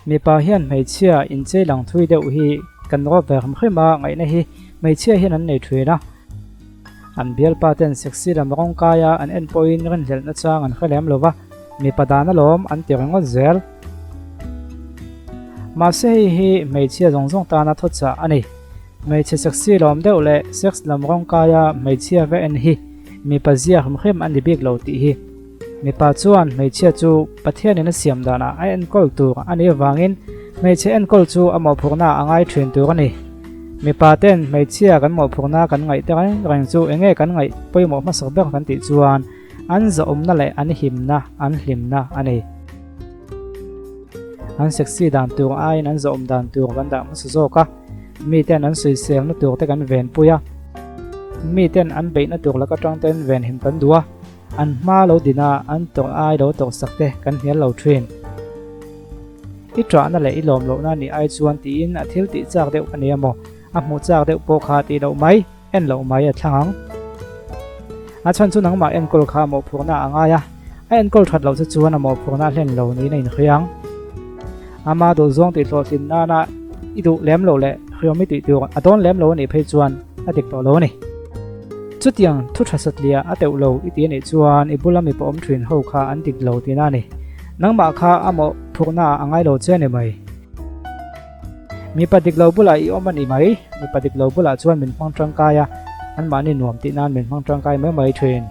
mi pa hian mei chia in che lang thui deuh hi kan ro ve kham khema ngai na hi mei chia hian an nei thuina an bial pa ten sexy lam rong kaya an en point ren hel na chang an khalem lova mi padana lom an tirangot zel ma se hi mei chia zong zong ta na thocha ani mei che sexy lom deuh le sex lam rong kaya mei chia ve en hi mi pa zia kham khem an bik lo ti hi mi pa chuan mei chia chu pathian in a siam dana ai en kol tu ani wangin mei che en kol chu amo phurna angai thrin tu ani mi pa ten mei chia kan mo phurna kan ngai te kan rang chu enge kan ngai poimo ma sok bek kan ti chuan an za na le an himna an hlimna ani an sexy dan tu ai an za dan tu kan da ma zo ka mi ten an sui sel na tu te kan ven puya mi ten an be na tu la ka tang ten ven him kan dua an ma lo dina an to ai lo to sakte kan hial lo train i tra na le i lom lo na ni ai chuan ti in a thil ti chak deuh ani amo a mu chak deuh po kha ti lo mai en lo mai a thlang a chan chu nang ma en kol kha mo phurna anga ya a en kol that lo chu chuan a mo phurna hlen lo ni nei khiang ama do zong ti lo tin na na i du lem lo le khiomi ti tu a don lem lo ni phei chuan a dik to lo ni chút tiếng thu thật sạch lia ở tiểu lầu ít tiền để chuan ibula mi bom thuyền hậu kha an dik lầu tiền ani nang ma kha amo phuk na angai lo chen ne mai mi padik lo bula I om ani mai mi padik lo bula chuan min phang tang kaya an ma ni nuam ti nan min phang tang kai mai thuyền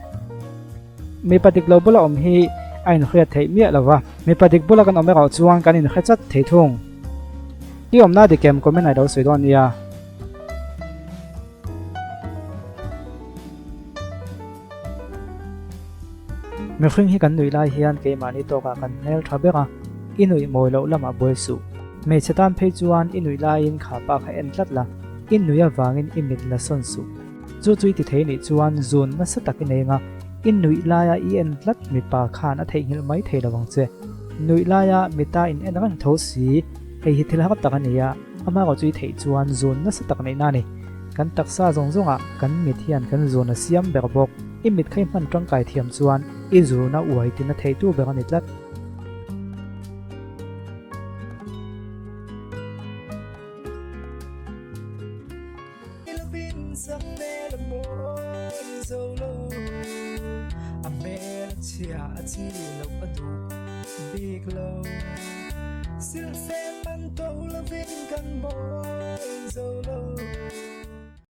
mi padik lo bula om hi ain khriat thei mi lawa mi padik bula kan om ro chuan kan in khachat thei thung I om na de kem comment ai do soi don ya mi khring hi kan nui lai hian ke mani to ka kan nel thabeka inui moi lo lama boi su me chetan phei chuan inui lai in kha pa kha en tlat la inui awangin imit la son su chu chui ti thei ni chuan zun na sa takin nga inui lai a I en tlat mi pa khan a thei hil mai thei lawang che nui lai a mi ta in en ran tho si hei hi thil ha tak ania ama ko chui thei chuan zun na sa tak nei na ni kan taksa zong zonga kan mi thian kan zun a siam ber bok imit khai man tang kai thiam chuan izu na uai tin a thei tu ber ani tlat Still say man to loving can boy so low